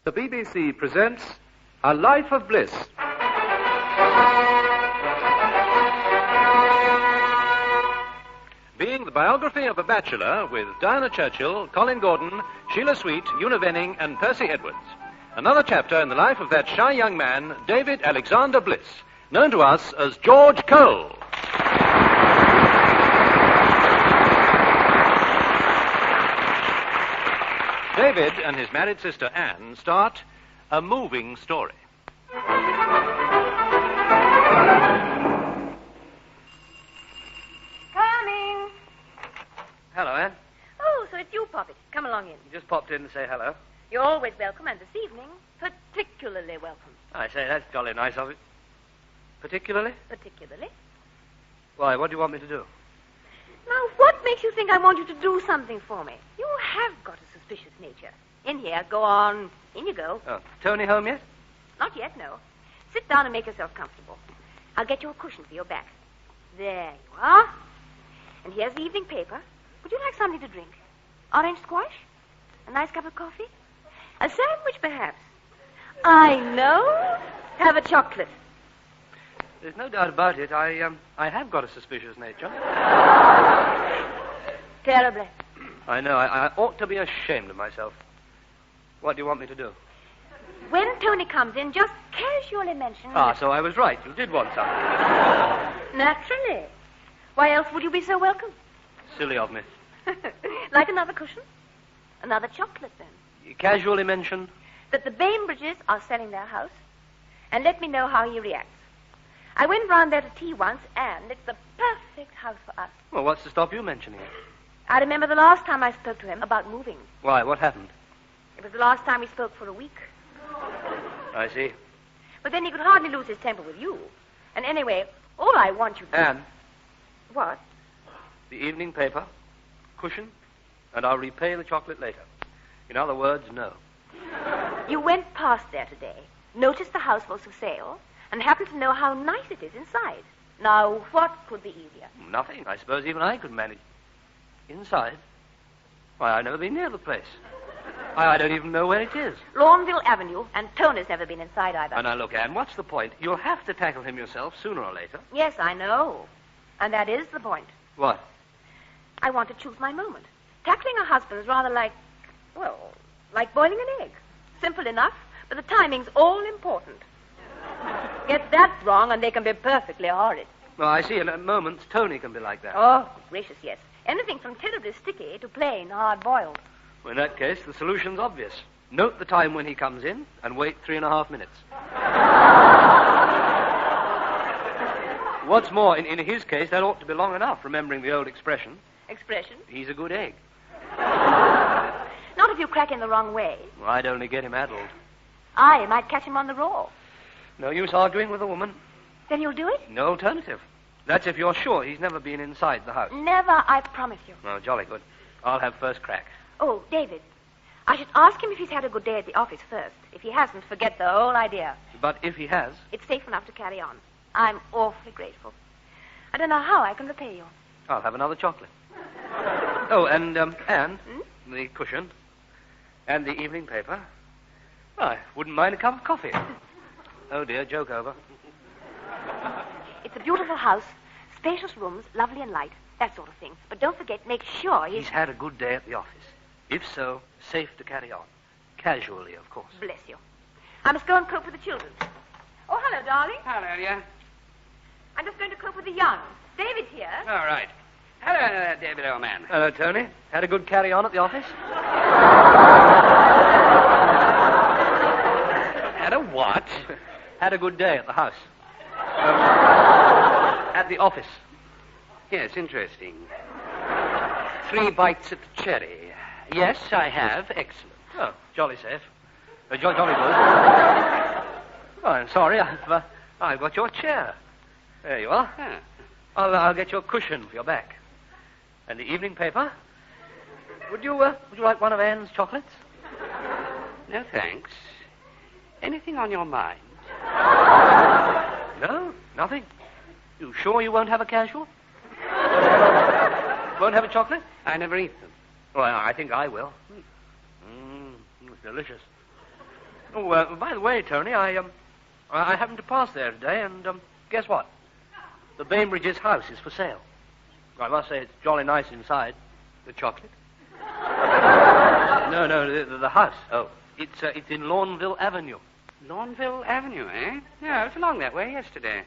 The BBC presents A Life of Bliss. Being the biography of a bachelor with Diana Churchill, Colin Gordon, Sheila Sweet, Una Venning, and Percy Edwards. Another chapter in the life of that shy young man, David Alexander Bliss, known to us as George Cole. David and his married sister Anne start a moving story. Coming. Hello, Anne. Oh, so it's you, Poppet. Come along in. Just popped in to say hello. You're always welcome, and this evening, particularly welcome. I say, that's jolly nice of you. Particularly? Particularly? Why, what do you want me to do? Now, what makes you think I want you to do something for me? You have got a suspicious nature. In here, go on. In you go. Oh, Tony home yet? Not yet, no. Sit down and make yourself comfortable. I'll get you a cushion for your back. There you are. And here's the evening paper. Would you like something to drink? Orange squash? A nice cup of coffee? A sandwich, perhaps? I know. Have a chocolate. There's no doubt about it. I have got a suspicious nature. Terribly. I know. I ought to be ashamed of myself. What do you want me to do? When Tony comes in, just casually mention... So I was right. You did want something. Naturally. Why else would you be so welcome? Silly of me. Like another cushion? Another chocolate, then? You casually mentioned? That the Bainbridges are selling their house. And let me know how he reacts. I went round there to tea once, and it's the perfect house for us. Well, what's to stop you mentioning it? I remember the last time I spoke to him about moving. Why, what happened? It was the last time we spoke for a week. I see. But then he could hardly lose his temper with you. And anyway, all I want you to... Anne. What? The evening paper, cushion, and I'll repay the chocolate later. In other words, no. You went past there today, noticed the house was for sale, and happened to know how nice it is inside. Now, what could be easier? Nothing. I suppose even I could manage. Inside? Why, I've never been near the place. I don't even know where it is. Lawnville Avenue, and Tony's never been inside either. Oh, now, look, Anne, what's the point? You'll have to tackle him yourself sooner or later. Yes, I know. And that is the point. What? I want to choose my moment. Tackling a husband is rather like, well, like boiling an egg. Simple enough, but the timing's all important. Get that wrong, and they can be perfectly horrid. Well, I see. In moments, Tony can be like that. Oh, gracious, yes. Anything from terribly sticky to plain hard-boiled. Well, in that case, the solution's obvious. Note the time when he comes in and wait 3.5 minutes. What's more, in his case, that ought to be long enough, remembering the old expression. Expression? He's a good egg. Not if you crack in the wrong way. Well, I'd only get him addled. I might catch him on the raw. No use arguing with a woman. Then you'll do it? No alternative. That's if you're sure he's never been inside the house. Never, I promise you. Oh, jolly good. I'll have first crack. Oh, David, I should ask him if he's had a good day at the office first. If he hasn't, forget the whole idea. But if he has... It's safe enough to carry on. I'm awfully grateful. I don't know how I can repay you. I'll have another chocolate. Oh, and, Anne, the cushion, and the evening paper. I wouldn't mind a cup of coffee. Oh, dear, joke over. It's a beautiful house, spacious rooms, lovely and light, that sort of thing. But don't forget, make sure He's had a good day at the office. If so, safe to carry on. Casually, of course. Bless you. I must go and cope with the children. Oh, hello, darling. Hello, dear. I'm just going to cope with the young. David's here. All right. Hello, David, old man. Hello, Tony. Had a good carry on at the office? Had a what? Had a good day at the house. At the office. Yes, interesting. 3 bites at the cherry. Yes, I have. Excellent. Oh, jolly safe. Jolly good. Oh, I'm sorry. I've got your chair. There you are. Ah. I'll get your cushion for your back. And the evening paper. Would you like one of Anne's chocolates? No, thanks. Anything on your mind? No, nothing. You sure you won't have a casual? Won't have a chocolate? I never eat them. Well, I think I will. It's delicious. Oh, by the way, Tony, I happened to pass there today, and guess what? The Bainbridges' house is for sale. I must say it's jolly nice inside. The chocolate? No, the house. Oh. It's in Lawnville Avenue. Lawnville Avenue, eh? Yeah, I was along that way yesterday.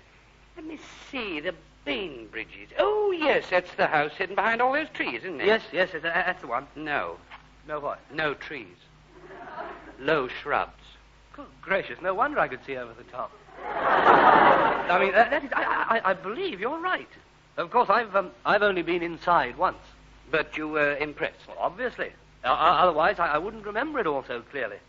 Let me see, the Bainbridges. Oh, yes, that's the house hidden behind all those trees, isn't it? Yes, that's the one. No. No what? No trees. Low shrubs. Good gracious, no wonder I could see over the top. I mean, I believe you're right. Of course, I've only been inside once. But you were impressed? Well, obviously. Otherwise, I wouldn't remember it all so clearly.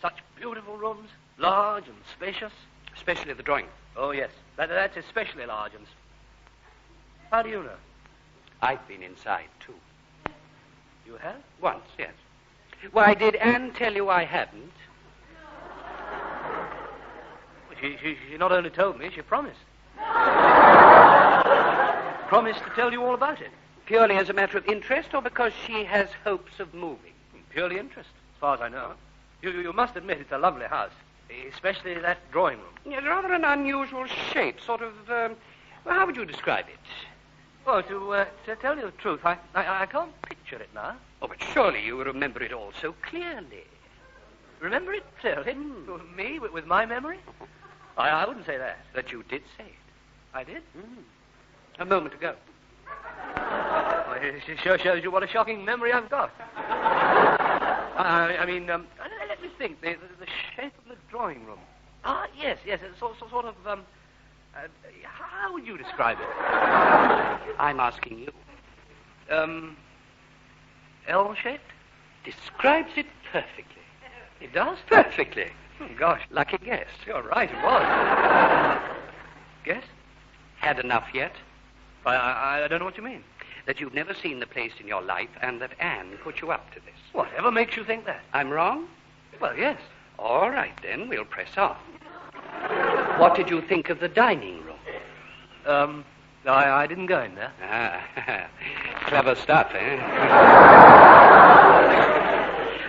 Such beautiful rooms, large and spacious. Especially the drawing room. Oh, yes. That's especially large and... How do you know? I've been inside, too. You have? Once, yes. Why, did Anne tell you I hadn't? She not only told me, she promised. Promised to tell you all about it. Purely as a matter of interest, or because she has hopes of moving? Purely interest, as far as I know. You must admit it's a lovely house, especially that drawing room. It's rather an unusual shape, sort of, well, how would you describe it? Well, to tell you the truth, I can't picture it now. Oh, but surely you remember it all so clearly. Remember it clearly? Me, with my memory? I wouldn't say that. That you did say it. I did? A moment ago. Well, it sure shows you what a shocking memory I've got. I mean, let me think. The shape of the drawing room. Yes. It's sort of, how would you describe it? I'm asking you. L-shaped? Describes it perfectly. It does? Perfectly. Oh, gosh. Lucky guess. You're right, it was. Guess? Had enough yet? I don't know what you mean. That you've never seen the place in your life and that Anne put you up to this. Whatever makes you think that? I'm wrong? Well, yes. All right, then. We'll press on. What did you think of the dining room? I didn't go in there. Clever stuff, eh?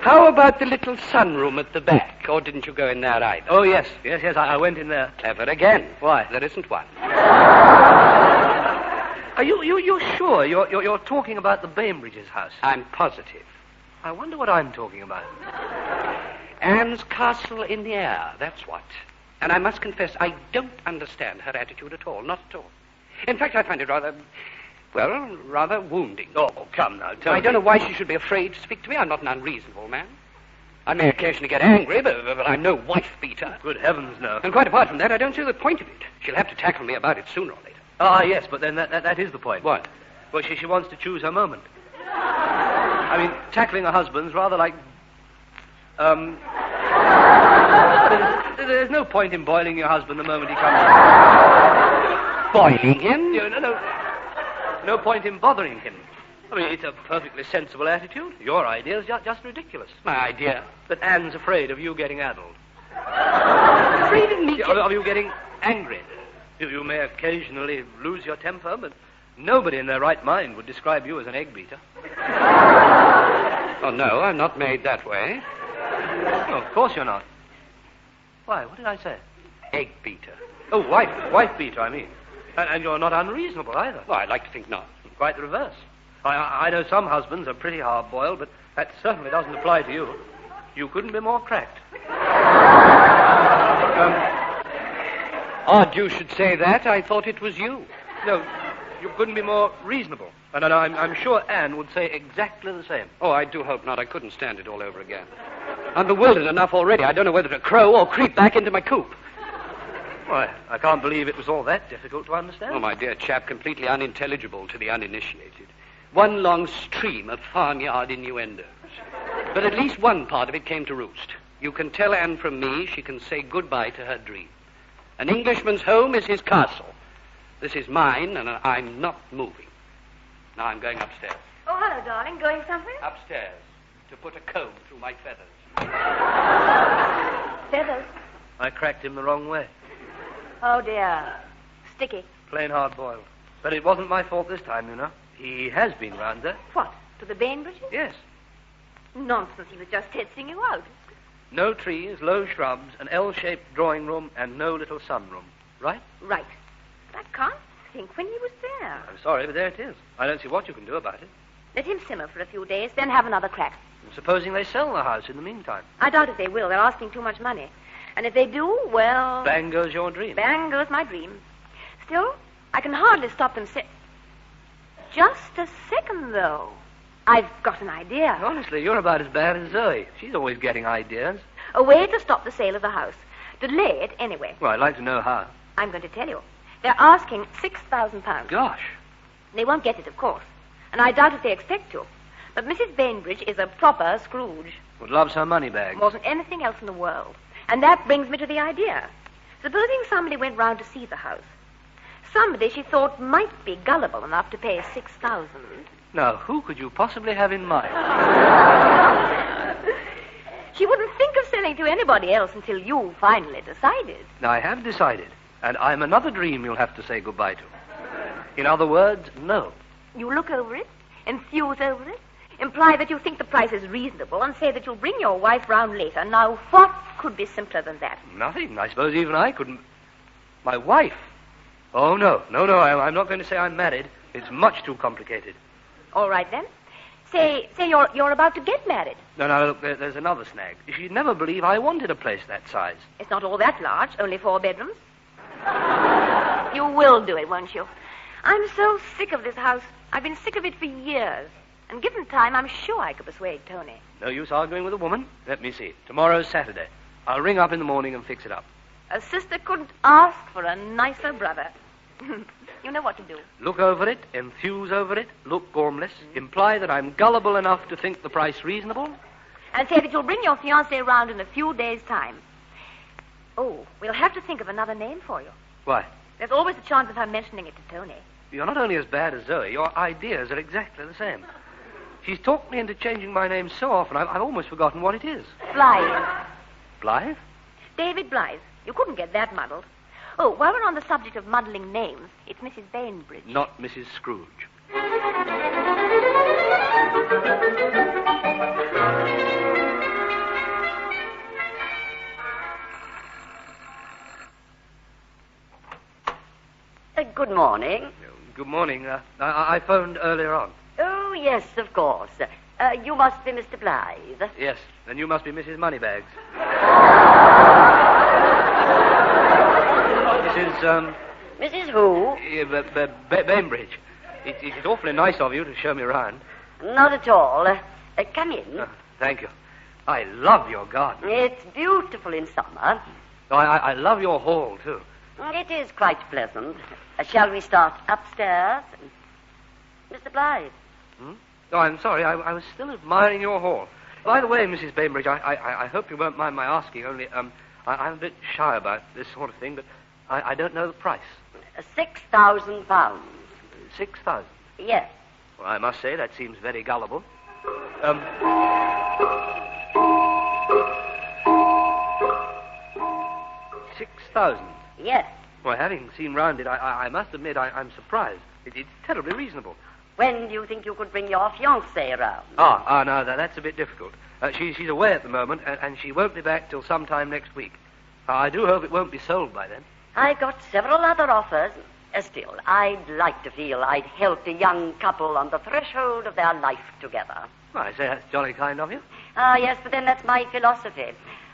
How about the little sunroom at the back? Or didn't you go in there either? Oh, yes. I went in there. Clever again. Why? There isn't one. Are you sure you're talking about the Bainbridges' house? I'm positive. I wonder what I'm talking about. Anne's castle in the air, that's what. And I must confess, I don't understand her attitude at all, not at all. In fact, I find it rather wounding. Oh, come now, tell me. I don't know why she should be afraid to speak to me. I'm not an unreasonable man. I may occasionally get angry, but I'm no wife-beater. Good heavens, no. And quite apart from that, I don't see the point of it. She'll have to tackle me about it sooner or later. Yes, but then that is the point. What? Well, she wants to choose her moment. I mean, tackling a husband's rather like... There's no point in boiling your husband the moment he comes... Boiling him? No point in bothering him. I mean, it's a perfectly sensible attitude. Your idea's just ridiculous. My idea? That Anne's afraid of you getting addled. Afraid of me? Of you getting angry. You may occasionally lose your temper, but nobody in their right mind would describe you as an egg beater. Oh, no, I'm not made that way. No, of course you're not. Why, what did I say? Egg beater. Oh, wife beater, I mean. And you're not unreasonable either. Well, I'd like to think not. Quite the reverse. I know some husbands are pretty hard-boiled, but that certainly doesn't apply to you. You couldn't be more cracked. Odd you should say that. I thought it was you. No, you couldn't be more reasonable. And I'm sure Anne would say exactly the same. Oh, I do hope not. I couldn't stand it all over again. I'm bewildered enough already. I don't know whether to crow or creep back into my coop. Why, I can't believe it was all that difficult to understand. Oh, my dear chap, completely unintelligible to the uninitiated. One long stream of farmyard innuendos. But at least one part of it came to roost. You can tell Anne from me she can say goodbye to her dream. An Englishman's home is his castle. This is mine, and I'm not moving. Now I'm going upstairs. Oh, hello, darling. Going somewhere? Upstairs, to put a comb through my feathers. Feathers? I cracked him the wrong way. Oh, dear. Sticky. Plain hard-boiled. But it wasn't my fault this time, you know. He has been round there. What? To the Bainbridges? Yes. Nonsense. He was just testing you out. No trees, low shrubs, an L-shaped drawing room, and no little sunroom. Right? Right. But I can't think when he was there. I'm sorry, but there it is. I don't see what you can do about it. Let him simmer for a few days, then have another crack. And supposing they sell the house in the meantime. I doubt if they will. They're asking too much money. And if they do, well... Bang goes your dream. Bang goes my dream. Still, I can hardly stop them Just a second, though. I've got an idea. Honestly, you're about as bad as Zoe. She's always getting ideas. A way to stop the sale of the house. Delay it anyway. Well, I'd like to know how. I'm going to tell you. They're asking £6,000. Gosh. They won't get it, of course. And I doubt if they expect to. But Mrs. Bainbridge is a proper Scrooge. Would love some money bag. More than anything else in the world. And that brings me to the idea. Supposing somebody went round to see the house. Somebody she thought might be gullible enough to pay $6,000. Now, who could you possibly have in mind? She wouldn't think of selling to anybody else until you finally decided. Now, I have decided. And I'm another dream you'll have to say goodbye to. In other words, no. You look over it, enthuse over it, imply that you think the price is reasonable, and say that you'll bring your wife round later. Now, what could be simpler than that? Nothing. I suppose even I couldn't. My wife? Oh, no. No, I'm not going to say I'm married. It's much too complicated. All right, then. Say you're about to get married. No, look, there's another snag. She'd never believe I wanted a place that size. It's not all that large, only 4 bedrooms. You will do it, won't you? I'm so sick of this house. I've been sick of it for years. And given time, I'm sure I could persuade Tony. No use arguing with a woman. Let me see. Tomorrow's Saturday. I'll ring up in the morning and fix it up. A sister couldn't ask for a nicer brother. You know what to do. Look over it, enthuse over it, look gormless, imply that I'm gullible enough to think the price reasonable. And say that you'll bring your fiancé round in a few days' time. Oh, we'll have to think of another name for you. Why? There's always a chance of her mentioning it to Tony. You're not only as bad as Zoe, your ideas are exactly the same. She's talked me into changing my name so often, I've almost forgotten what it is. Blythe. Blythe? David Blythe. You couldn't get that muddled. Oh, while we're on the subject of muddling names, it's Mrs. Bainbridge. Not Mrs. Scrooge. Good morning. Good morning. I phoned earlier on. Oh, yes, of course. You must be Mr. Blythe. Yes, and you must be Mrs. Moneybags. Mrs. who? Bainbridge. It's awfully nice of you to show me around. Not at all. Come in. Thank you. I love your garden. It's beautiful in summer. Oh, I love your hall, too. It is quite pleasant. Shall we start upstairs? Mr. Blythe. Oh, I'm sorry. I was still admiring your hall. By the way, Mrs. Bainbridge, I hope you won't mind my asking, only I'm a bit shy about this sort of thing, but I don't know the price. £6,000. 6,000? Yes. Well, I must say that seems very gullible. 6,000? Yes. Well, having seen round it, I must admit I'm surprised. It's terribly reasonable. When do you think you could bring your fiancée around? No, that's a bit difficult. She's away at the moment, and she won't be back till sometime next week. I do hope it won't be sold by then. I got several other offers. Still, I'd like to feel I'd helped a young couple on the threshold of their life together. Well, I say that's jolly kind of you. Yes, but then that's my philosophy.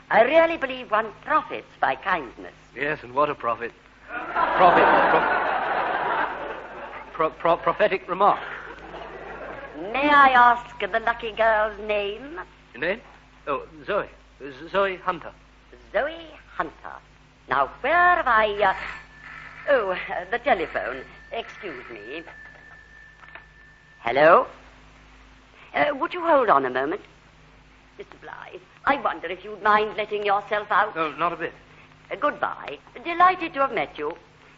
I really believe one profits by kindness. Yes, and what a profit. Prophetic remark. May I ask the lucky girl's name? Name? Oh, Zoe. Zoe Hunter. Zoe Hunter. Now, where have I... the telephone. Excuse me. Hello? Would you hold on a moment? Mr. Blythe, I wonder if you'd mind letting yourself out. No, not a bit. Goodbye. Delighted to have met you.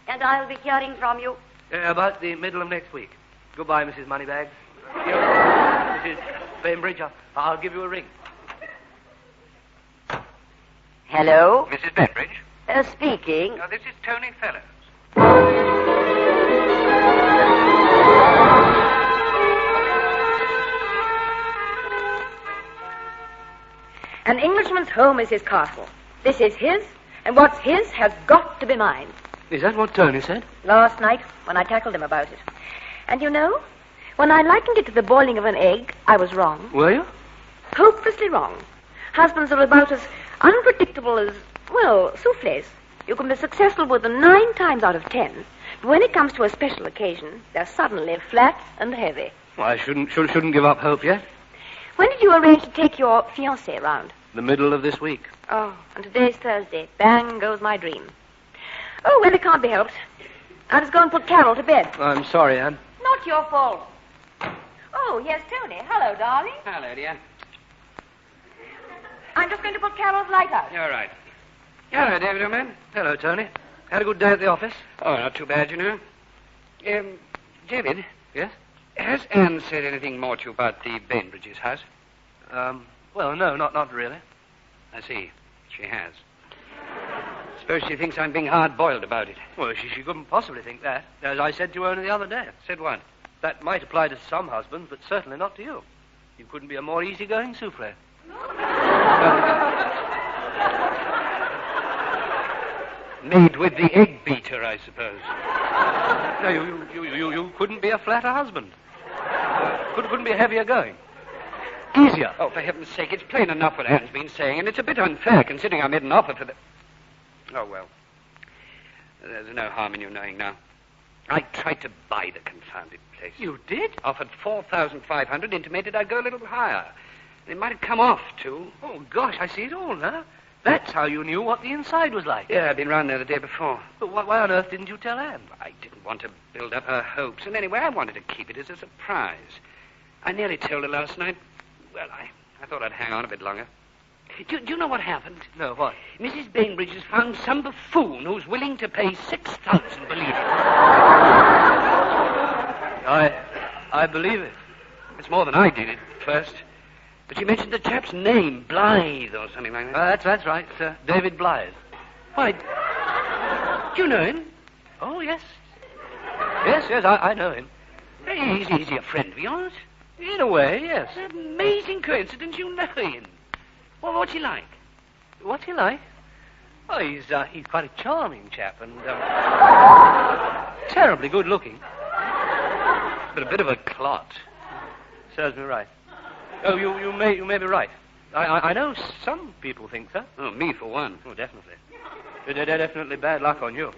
And I'll be hearing from you. About the middle of next week. Goodbye, Mrs. Moneybags. Mrs. Bainbridge, I'll give you a ring. Hello? Mrs. Bainbridge? Speaking. This is Tony Fellows. An Englishman's home is his castle. This is his, and what's his has got to be mine. Is that what Tony said? Last night, when I tackled him about it. And you know, when I likened it to the boiling of an egg, I was wrong. Were you? Hopelessly wrong. Husbands are about as unpredictable as, well, souffles. You can be successful with them 9 times out of 10. But when it comes to a special occasion, they're suddenly flat and heavy. Well, I shouldn't give up hope yet. When did you arrange to take your fiancé round? The middle of this week. Oh, and today's Thursday. Bang goes my dream. Oh, well, it can't be helped. I'll just go and put Carol to bed. I'm sorry, Anne. Not your fault. Oh, here's Tony. Hello, darling. Hello, dear. I'm just going to put Carol's light out. All right. Hello, David, old man. Hello, Tony. Had a good day at the office? Oh, not too bad, you know. David. Yes? Has Anne said anything more to you about the Bainbridges' house? Well, no, not really. I see. She has. Suppose she thinks I'm being hard-boiled about it. Well, she couldn't possibly think that. As I said to her only the other day. Said what? That might apply to some husbands, but certainly not to you. You couldn't be a more easygoing souffle. Made with the egg beater, I suppose. No, you couldn't be a flatter husband. Couldn't be heavier going. Easier. Oh, for heaven's sake, it's plain enough what Anne's been saying, and it's a bit unfair considering I made an offer for the... Oh, well. There's no harm in you knowing now. I tried to buy the confounded place. You did? Offered $4,500, intimated I'd go a little higher. It might have come off, too. Oh, gosh, I see it all now. That's how you knew what the inside was like. Yeah, I'd been round there the day before. But why on earth didn't you tell Anne? I didn't want to build up her hopes, and anyway, I wanted to keep it as a surprise. I nearly told her last night. Well, I thought I'd hang on a bit longer. Do you know what happened? No, what? Mrs. Bainbridge has found some buffoon who's willing to pay $6,000, believe it. I believe it. It's more than I did at first. But she mentioned the chap's name, Blythe or something like that. That's right, David Blythe. Why, do you know him? Oh, yes. Yes, I know him. Hey, is he a friend of yours? In a way, yes. Amazing coincidence, you know him. Well, what's he like? What's he like? Oh, he's quite a charming chap and terribly good looking. But a bit of a clot. Serves me right. Oh, you may be right. I know some people think so. Oh, me for one. Oh, definitely. Definitely bad luck on you.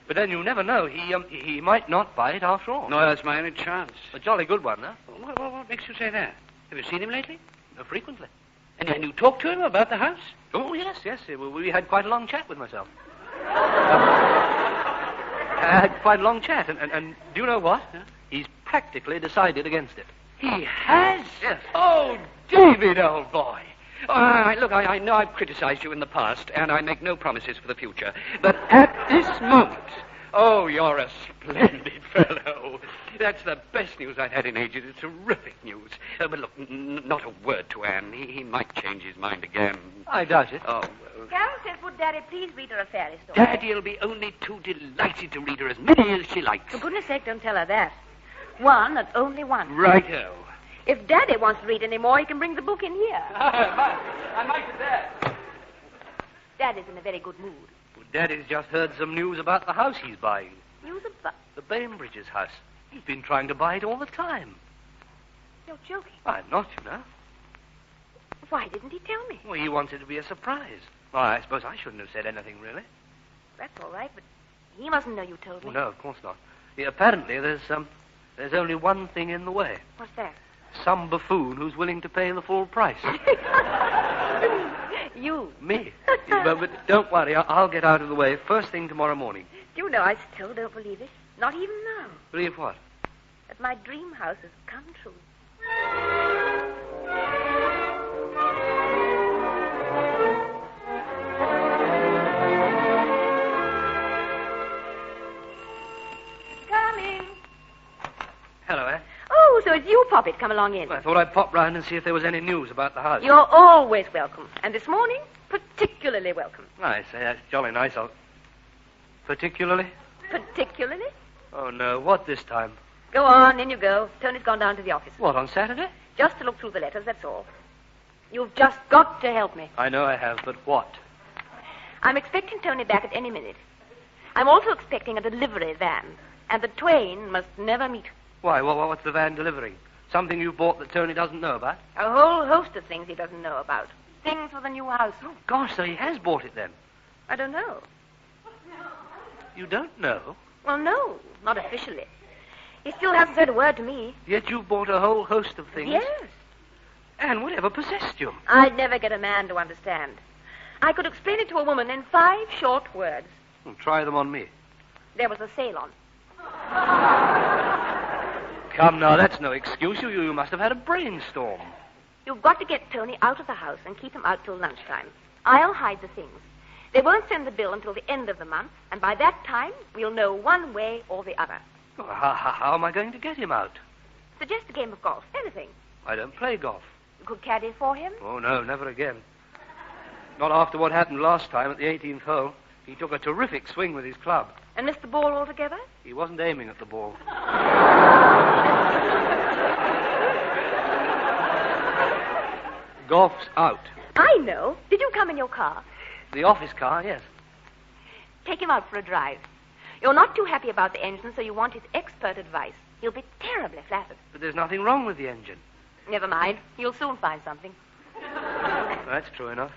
But then you never know. He might not buy it after all. No, that's my only chance. A jolly good one, huh? What makes you say that? Have you seen him lately? Frequently. And you talked to him about the house? Oh, yes. We had quite a long chat with myself. I had quite a long chat, and do you know what? Huh? He's practically decided against it. He has? Yes. Oh, David, old boy. Look, I know I've criticized you in the past, and I make no promises for the future. But at this moment, oh, you're a splendid fellow. That's the best news I've had in ages. It's terrific news. But look, not a word to Anne. He might change his mind again. I doubt it. Oh, Carol says, would Daddy please read her a fairy story? Daddy'll be only too delighted to read her as many as she likes. For goodness sake, don't tell her that. One and only one. Righto. If Daddy wants to read any more, he can bring the book in here. I might do that. Daddy's in a very good mood. Well, Daddy's just heard some news about the house he's buying. News about... The Bainbridges' house. He's been trying to buy it all the time. You're joking. I'm not, you know. Why didn't he tell me? Well, he wanted to be a surprise. Well, I suppose I shouldn't have said anything, really. That's all right, but he mustn't know you told me. Well, no, of course not. Yeah, apparently, there's only one thing in the way. What's that? Some buffoon who's willing to pay the full price. You. Me? But don't worry, I'll get out of the way first thing tomorrow morning. Do you know, I still don't believe it. Not even now. Believe what? That my dream house has come true. Coming. Hello, eh? Oh, so it's you, Poppet. Come along in. Well, I thought I'd pop round and see if there was any news about the house. You're always welcome. And this morning, particularly welcome. I say, that's jolly nice. Particularly? Particularly? Oh, no. What this time? Go on, in you go. Tony's gone down to the office. What, on Saturday? Just to look through the letters, that's all. You've just got to help me. I know I have, but what? I'm expecting Tony back at any minute. I'm also expecting a delivery van, and the twain must never meet. Why? What's the van delivering? Something you bought that Tony doesn't know about? A whole host of things he doesn't know about. Things for the new house. Oh, gosh, so he has bought it then. I don't know. You don't know? Well, no, not officially. He still hasn't said a word to me. Yet you've bought a whole host of things? Yes. And whatever possessed you? I'd never get a man to understand. I could explain it to a woman in 5 short words. Well, try them on me. There was a sale on. Come now, that's no excuse. You must have had a brainstorm. You've got to get Tony out of the house and keep him out till lunchtime. I'll hide the things. They won't send the bill until the end of the month, and by that time, we'll know one way or the other. Well, how am I going to get him out? Suggest a game of golf. Anything. I don't play golf. You could caddy for him. Oh, no, never again. Not after what happened last time at the 18th hole. He took a terrific swing with his club. And missed the ball altogether? He wasn't aiming at the ball. Golf's out. I know. Did you come in your car? The office car, yes. Take him out for a drive. You're not too happy about the engine, so you want his expert advice. He'll be terribly flattered. But there's nothing wrong with the engine. Never mind. You'll soon find something. That's true enough.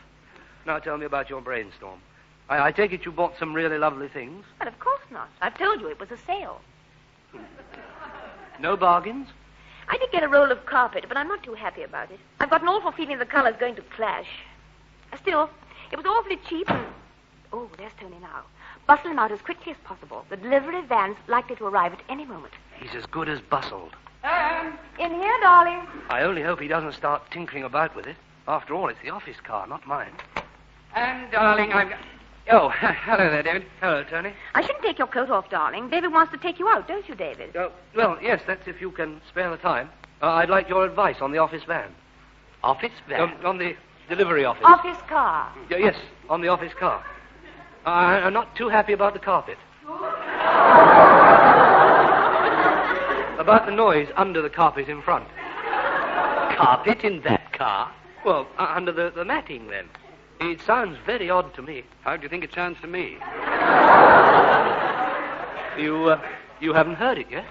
Now tell me about your brainstorm. I take it you bought some really lovely things. But of course not. I've told you it was a sale. No bargains? I did get a roll of carpet, but I'm not too happy about it. I've got an awful feeling the color's going to clash. Still, it was awfully cheap and... Oh, there's Tony now. Bustle him out as quickly as possible. The delivery van's likely to arrive at any moment. He's as good as bustled. In here, darling. I only hope he doesn't start tinkering about with it. After all, it's the office car, not mine. And, darling, I've got... Oh, hello there, David. Hello, Tony. I shouldn't take your coat off, darling. David wants to take you out, don't you, David? Well, yes, that's if you can spare the time. I'd like your advice on the office van. Office van? On the delivery office. Office car. Yes, on the office car. I'm not too happy about the carpet. About the noise under the carpet in front. Carpet in that car? Well, under the matting, then. It sounds very odd to me. How do you think it sounds to me? You haven't heard it yet?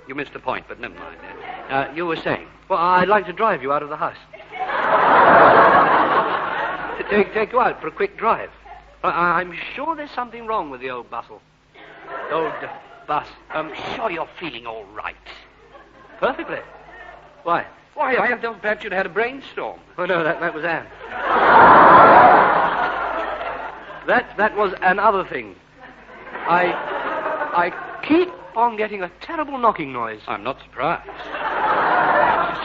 You missed the point, but never mind. You were saying? Well, I'd like to drive you out of the house. Take you out for a quick drive. I'm sure there's something wrong with the old bustle. Old bus. I'm sure you're feeling all right. Perfectly. Why? Why, I thought perhaps you'd had a brainstorm. Oh, no, that was Anne. That was another thing. I keep on getting a terrible knocking noise. I'm not surprised.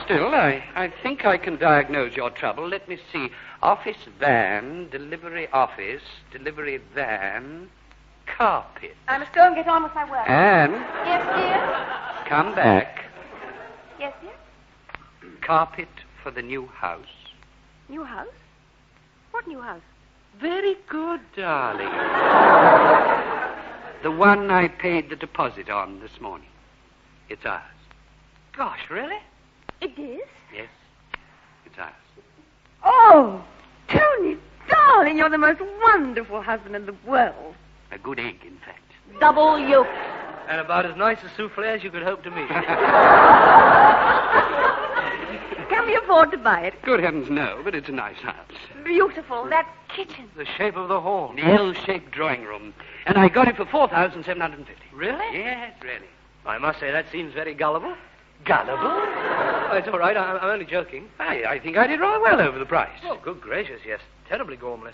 Still, I think I can diagnose your trouble. Let me see. Office van, delivery office, delivery van, carpet. I must go and get on with my work. Anne, Yes, dear? come back. Yes, dear? Carpet for the new house. New house? What new house? Very good, darling. The one I paid the deposit on this morning. It's ours. Gosh, really? It is? Yes, it's ours. Oh, Tony, darling, you're the most wonderful husband in the world. A good egg, in fact. Double yolk. And about as nice a souffle as you could hope to meet. Can we afford to buy it? Good heavens, no, but it's a nice house. Beautiful. That kitchen. The shape of the hall. The L-shaped drawing room. And I got it for $4,750. Really? Yes, really. I must say, that seems very gullible. Gullible? Oh, it's all right. I'm only joking. I think I did rather well over the price. Oh, good gracious, yes. Terribly gormless.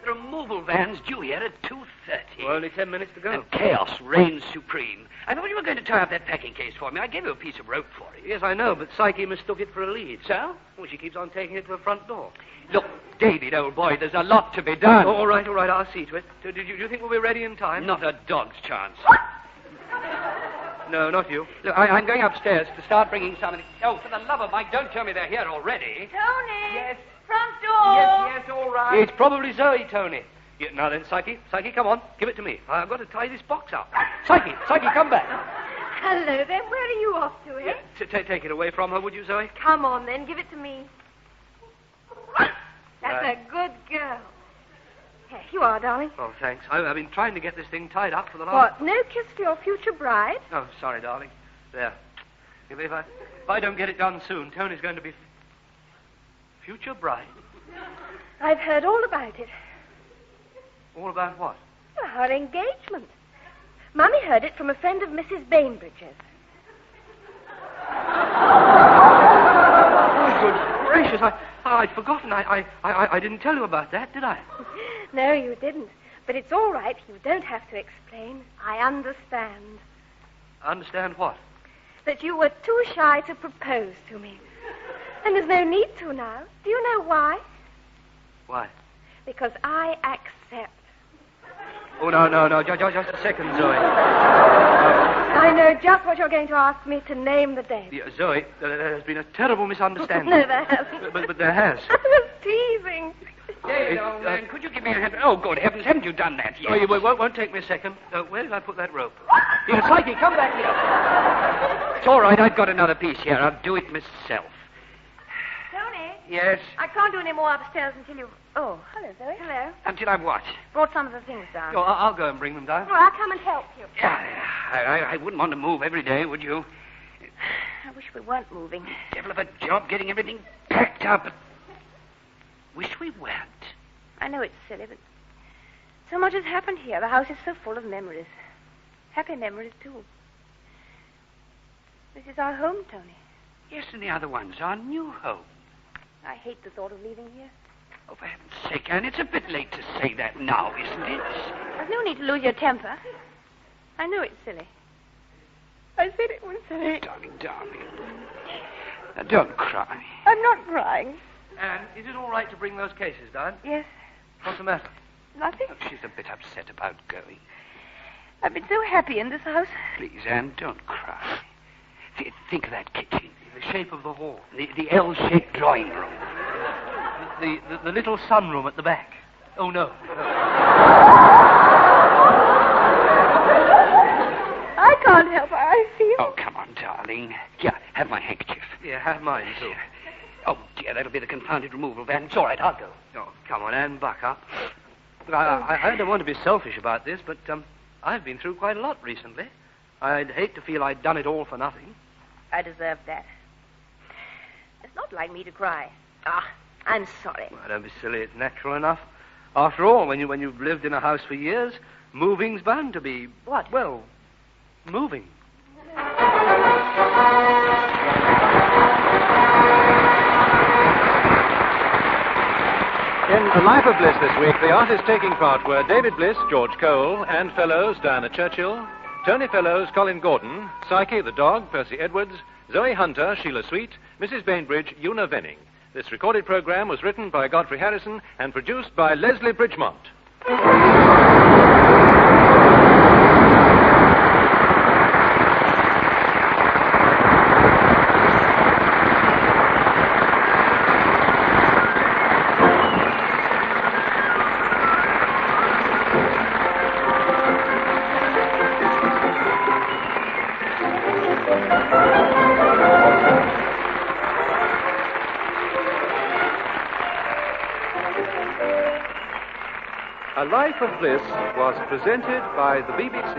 The removal van's due here at 2:30. Well, only 10 minutes to go. And chaos reigns supreme. I thought you were going to tie up that packing case for me. I gave you a piece of rope for it. Yes, I know, but Psyche mistook it for a lead. So? Well, she keeps on taking it to the front door. Look, David, old boy, there's a lot to be done. Oh, all right, I'll see to it. Do you think we'll be ready in time? Not a dog's chance. No, not you. Look, I'm going upstairs to start bringing somebody. Oh, for the love of Mike, don't tell me they're here already. Tony! Yes. Front door! Yes, all right. It's probably Zoe, Tony. Yeah, now then, Psyche, come on. Give it to me. I've got to tie this box up. Psyche, come back. Hello, then. Where are you off to, eh? Yeah, take it away from her, would you, Zoe? Come on, then. Give it to me. That's a good girl. Here you are, darling. Oh, thanks. I've been trying to get this thing tied up for the last... What, no kiss for your future bride? Oh, sorry, darling. There. If I don't get it done soon, Tony's going to be... future bride? I've heard all about it. All about what? Her engagement. Mummy heard it from a friend of Mrs. Bainbridge's. Oh, good gracious. I'd forgotten. I didn't tell you about that, did I? No, you didn't. But it's all right. You don't have to explain. I understand. Understand what? That you were too shy to propose to me. And there's no need to now. Do you know why? Why? Because I accept. Oh, no. Just a second, Zoe. I know just what you're going to ask me to name the day. Yeah, Zoe, there has been a terrible misunderstanding. No, there hasn't. But there has. I was teasing. David, old man, could you give me a hand? Oh, good heavens, haven't you done that yet? Oh, it won't take me a second. Where did I put that rope? Here, Psyche, come back here. It's all right, I've got another piece here. I'll do it myself. Tony? Yes? I can't do any more upstairs until you... Oh, hello, Zoe. Hello. Until I've what? Brought some of the things down. Oh, I'll go and bring them down. Well, I'll come and help you. I wouldn't want to move every day, would you? I wish we weren't moving. Devil of a job getting everything packed up. Wish we weren't. I know it's silly, but so much has happened here. The house is so full of memories. Happy memories, too. This is our home, Tony. Yes, and the other one's our new home. I hate the thought of leaving here. Oh, for heaven's sake, Anne, it's a bit late to say that now, isn't it? There's no need to lose your temper. I know it's silly. I said it was silly. Darling. Now, don't cry. I'm not crying. Anne, is it all right to bring those cases down? Yes. What's the matter? Nothing. Oh, she's a bit upset about going. I've been so happy in this house. Please, Anne, don't cry. Think of that kitchen. The shape of the hall. The L-shaped drawing room. The little sunroom at the back. Oh, no. I can't help it. I feel... Oh, come on, darling. Here, have my handkerchief. Yeah, have mine, too. Oh, dear, that'll be the confounded removal van. It's all right, I'll go. Oh, come on, Anne, buck up. I don't want to be selfish about this, but I've been through quite a lot recently. I'd hate to feel I'd done it all for nothing. I deserve that. It's not like me to cry. I'm sorry. Well, don't be silly. It's natural enough. After all, when you've lived in a house for years, moving's bound to be... What? Well, moving. In The Life of Bliss this week, the artists taking part were David Bliss, George Cole, Anne Fellows, Diana Churchill, Tony Fellows, Colin Gordon, Psyche the dog, Percy Edwards, Zoe Hunter, Sheila Sweet, Mrs. Bainbridge, Una Venning. This recorded program was written by Geoffrey Harrison and produced by Leslie Bridgemont. A Life of Bliss was presented by the BBC.